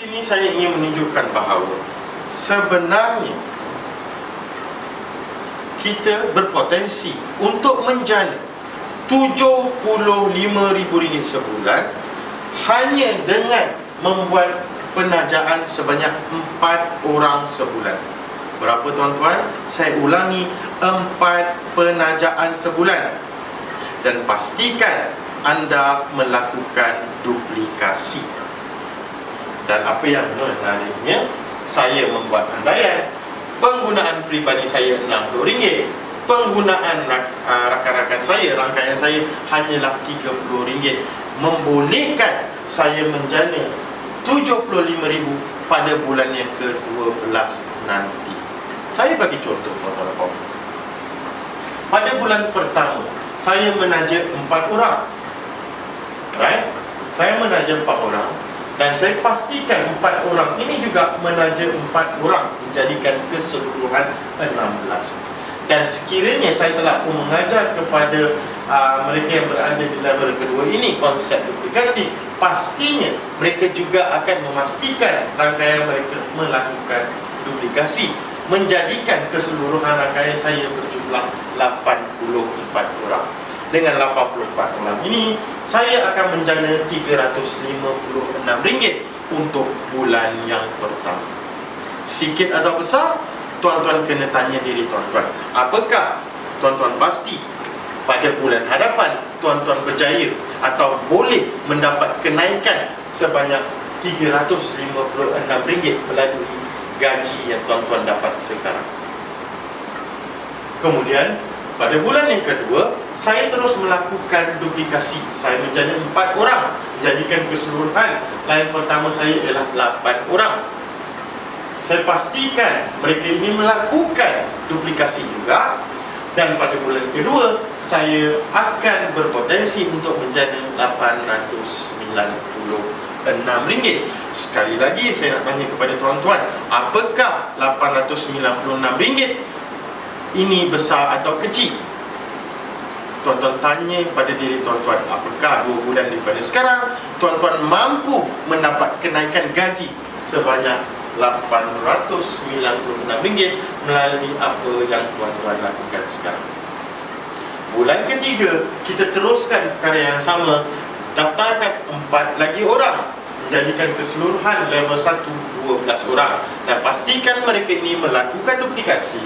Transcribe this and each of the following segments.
sini saya ingin menunjukkan bahawa sebenarnya kita berpotensi untuk menjana RM75,000 sebulan hanya dengan membuat penajaan sebanyak 4 orang sebulan. Berapa tuan-tuan? Saya ulangi, 4 penajaan sebulan. Dan pastikan anda melakukan duplikasi. Dan apa yang menariknya, saya membuat andaian penggunaan peribadi saya RM60, penggunaan rakan-rakan saya, rangkaian saya hanyalah RM30, membolehkan saya menjana RM75,000 pada bulan yang ke-12 nanti. Saya bagi contoh, tuan-tuan. Pada bulan pertama saya menaja 4 orang, right? Saya menaja 4 orang, dan saya pastikan 4 orang ini juga menaja 4 orang, menjadikan keseluruhan 16. Dan sekiranya saya telah pun mengajar kepada mereka yang berada di level kedua ini konsep duplikasi, pastinya mereka juga akan memastikan rangkaian mereka melakukan duplikasi, menjadikan keseluruhan rangkaian saya berjumlah 84 orang. Dengan 84 orang ini, saya akan menjana RM356 untuk bulan yang pertama. Sikit atau besar? Tuan-tuan kena tanya diri tuan-tuan. Apakah tuan-tuan pasti pada bulan hadapan tuan-tuan berjaya atau boleh mendapat kenaikan sebanyak RM356 melalui gaji yang tuan-tuan dapat sekarang? Kemudian pada bulan yang kedua, saya terus melakukan duplikasi. Saya menjana 4 orang, menjadikan keseluruhan lain pertama saya ialah 8 orang. Saya pastikan mereka ini melakukan duplikasi juga. Dan pada bulan kedua, saya akan berpotensi untuk menjana RM896. Sekali lagi saya nak tanya kepada tuan-tuan, apakah RM896 ini besar atau kecil? Tuan-tuan tanya pada diri tuan-tuan, apakah 2 bulan daripada sekarang tuan-tuan mampu mendapat kenaikan gaji sebanyak RM896 melalui apa yang tuan-tuan lakukan sekarang? Bulan ketiga, kita teruskan perkara yang sama. Daftarkan 4 lagi orang, menjadikan keseluruhan level 1 12 orang, dan pastikan mereka ini melakukan duplikasi,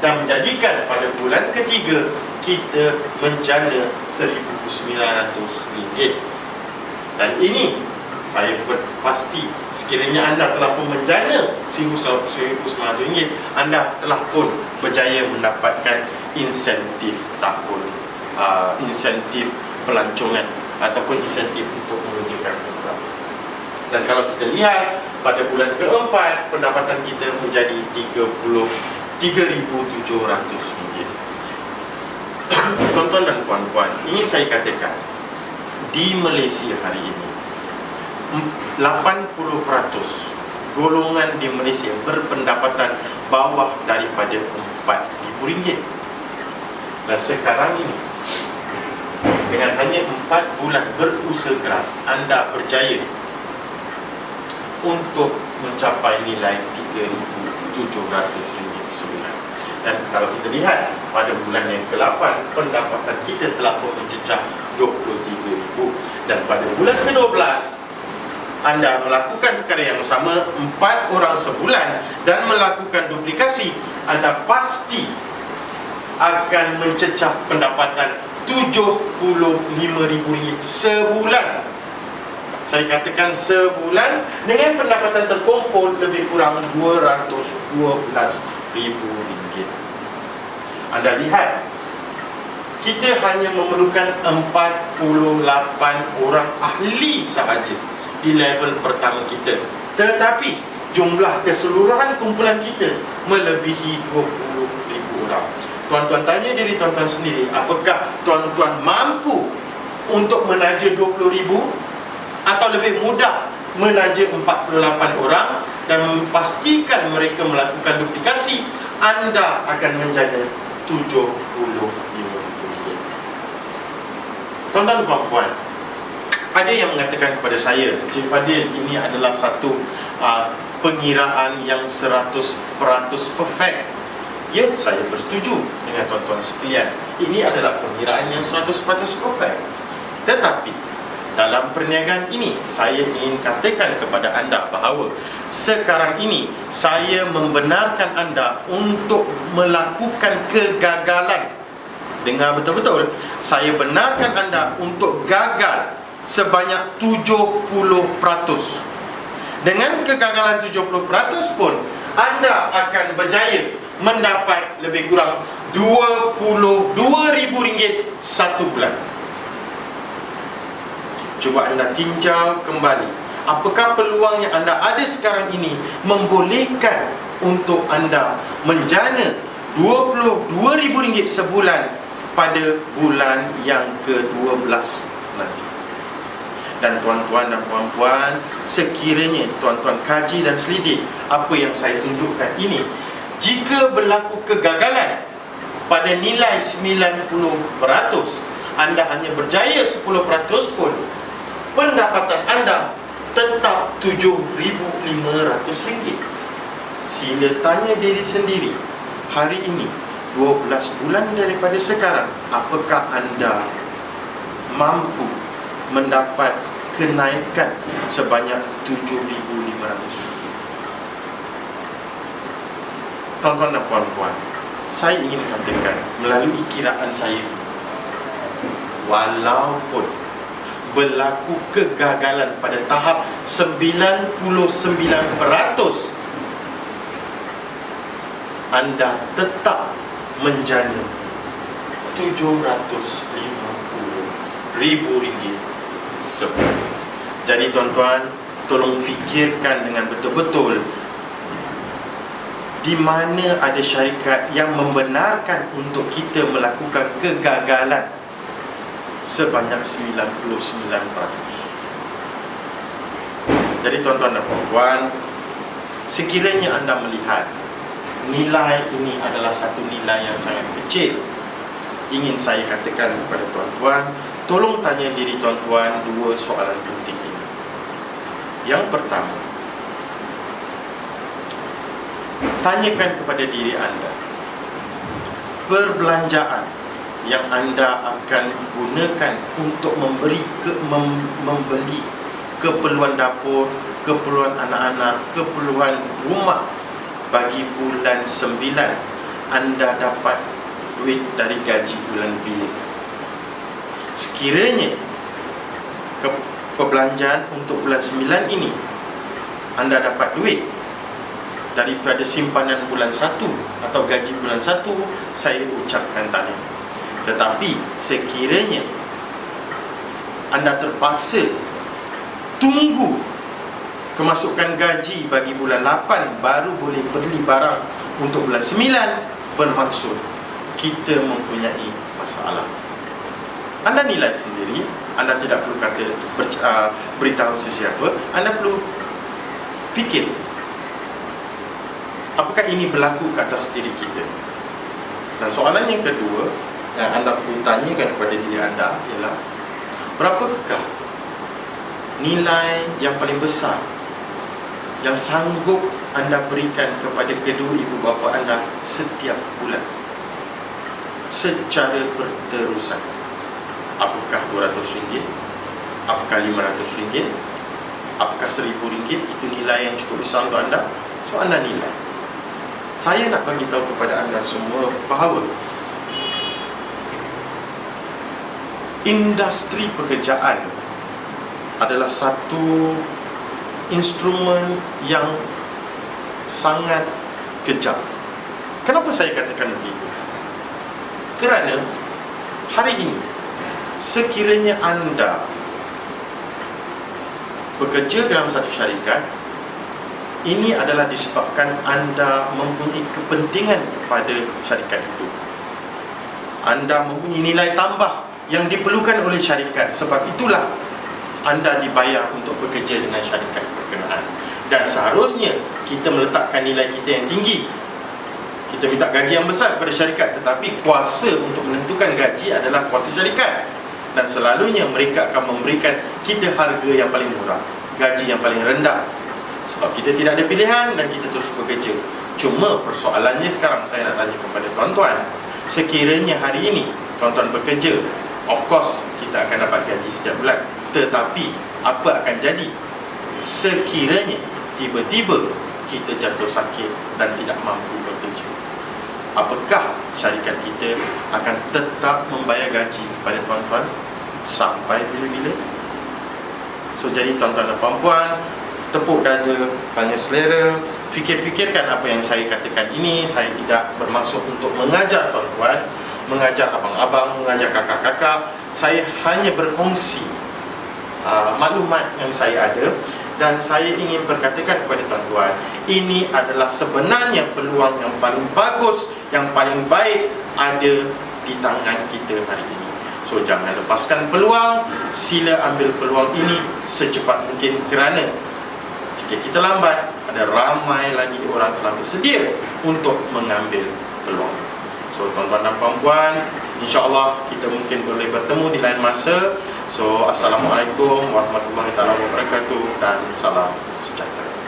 dan menjadikan pada bulan ketiga kita menjana RM1,900. Dan ini saya pasti sekiranya anda telah pun menjana RM1,900, anda telah pun berjaya mendapatkan insentif tahun, insentif pelancongan ataupun insentif untuk menunjukkan program. Dan kalau kita lihat pada bulan keempat, pendapatan kita menjadi RM33,700. Tuan-tuan dan puan-puan, ingin saya katakan, di Malaysia hari ini 80% golongan di Malaysia berpendapatan bawah daripada RM4,000. Dan sekarang ini, dengan hanya 4 bulan berusaha keras, anda berjaya untuk mencapai nilai RM3,700 sebulan. Dan kalau kita lihat pada bulan yang ke-8, pendapatan kita telah pun mencecah RM23,000. Dan pada bulan ke-12, anda melakukan perkara yang sama, 4 orang sebulan, dan melakukan duplikasi, anda pasti akan mencecah pendapatan RM75,000 sebulan. Saya katakan sebulan, dengan pendapatan terkumpul lebih kurang RM212,000. Anda lihat, kita hanya memerlukan 48 orang ahli sahaja di level pertama kita, tetapi jumlah keseluruhan kumpulan kita melebihi 20,000 orang. Tuan-tuan tanya diri tuan-tuan sendiri, apakah tuan-tuan mampu untuk menaja 20,000 atau lebih mudah menaja 48 orang dan memastikan mereka melakukan duplikasi? Anda akan menjana RM75,000. Tuan-tuan dan puan-puan, Ada yang mengatakan kepada saya, Encik Fadil, ini adalah satu pengiraan yang 100% perfect. Ya, saya bersetuju dengan tuan-tuan sekalian. Ini adalah pengiraan yang 100% perfect. Tetapi dalam perniagaan ini, saya ingin katakan kepada anda bahawa sekarang ini saya membenarkan anda untuk melakukan kegagalan. Dengar betul-betul, saya benarkan anda untuk gagal sebanyak 70%. Dengan kegagalan 70% pun anda akan berjaya mendapat lebih kurang RM22,000 satu bulan. Cuba anda tinjau kembali, apakah peluang yang anda ada sekarang ini membolehkan untuk anda menjana RM22,000 sebulan pada bulan yang ke-12 nanti. Dan tuan-tuan dan puan-puan, sekiranya tuan-tuan kaji dan selidik apa yang saya tunjukkan ini, jika berlaku kegagalan pada nilai 90%, anda hanya berjaya 10% pun, pendapatan anda tetap RM7,500. Sila tanya diri sendiri, hari ini 12 bulan daripada sekarang, apakah anda mampu mendapat kenaikan sebanyak RM7,500? Tuan-tuan dan puan-puan, saya ingin katakan melalui kiraan saya, walaupun berlaku kegagalan pada tahap 99%, anda tetap menjana RM750,000 sebulan. Jadi tuan-tuan, tolong fikirkan dengan betul-betul di mana ada syarikat yang membenarkan untuk kita melakukan kegagalan sebanyak 99%. Jadi tuan-tuan dan puan-puan, sekiranya anda melihat nilai ini adalah satu nilai yang sangat kecil, ingin saya katakan kepada tuan-tuan, tolong tanya diri tuan-tuan dua soalan penting ini. Yang pertama, tanyakan kepada diri anda, perbelanjaan yang anda akan gunakan untuk membeli keperluan dapur, keperluan anak-anak, keperluan rumah bagi bulan 9, anda dapat duit dari gaji bulan bila? Sekiranya perbelanjaan untuk bulan 9 ini anda dapat duit daripada simpanan bulan 1 atau gaji bulan 1, saya ucapkan tahniah. Tetapi sekiranya anda terpaksa tunggu kemasukan gaji bagi bulan 8 baru boleh beli barang untuk bulan 9, bermaksud kita mempunyai masalah. Anda nilai sendiri, anda tidak perlu beritahu sesiapa, anda perlu fikir, apakah ini berlaku ke atas diri kita? Dan soalan yang kedua yang anda perlu tanyakan kepada diri anda ialah, berapakah nilai yang paling besar yang sanggup anda berikan kepada kedua ibu bapa anda setiap bulan secara berterusan? Apakah RM200? Apakah RM500? Apakah RM1,000? Itu nilai yang cukup besar untuk anda? So anda nilai. Saya nak bagi tahu kepada anda semua bahawa industri pekerjaan adalah satu instrumen yang sangat kejam. Kenapa saya katakan begitu? Kerana hari ini, sekiranya anda bekerja dalam satu syarikat, ini adalah disebabkan anda mempunyai kepentingan kepada syarikat itu. Anda mempunyai nilai tambah yang diperlukan oleh syarikat. Sebab itulah anda dibayar untuk bekerja dengan syarikat berkenaan. Dan seharusnya kita meletakkan nilai kita yang tinggi. Kita minta gaji yang besar kepada syarikat, tetapi kuasa untuk menentukan gaji adalah kuasa syarikat. dan selalunya mereka akan memberikan kita harga yang paling murah, gaji yang paling rendah, sebab kita tidak ada pilihan dan kita terus bekerja. Cuma persoalannya sekarang saya nak tanya kepada tuan-tuan, sekiranya hari ini tuan-tuan bekerja, of course kita akan dapat gaji setiap bulan. Tetapi apa akan jadi sekiranya tiba-tiba kita jatuh sakit dan tidak mampu bekerja? Apakah syarikat kita akan tetap membayar gaji kepada tuan-tuan sampai bila-bila? So jadi tuan-tuan dan puan-puan, tepuk dada, tanya selera, fikir-fikirkan apa yang saya katakan ini. Saya tidak bermaksud untuk mengajar tuan-tuan, mengajar abang-abang, mengajar kakak-kakak. Saya hanya berkongsi maklumat yang saya ada, dan saya ingin berkatakan kepada tuan-tuan, ini adalah sebenarnya peluang yang paling bagus, yang paling baik ada di tangan kita hari ini. So jangan lepaskan peluang, sila ambil peluang ini secepat mungkin, kerana jika kita lambat, ada ramai lagi orang telah bersedia untuk mengambil peluang. So tuan-tuan dan puan-puan, insya-Allah kita mungkin boleh bertemu di lain masa. So assalamualaikum warahmatullahi wabarakatuh dan salam sejahtera.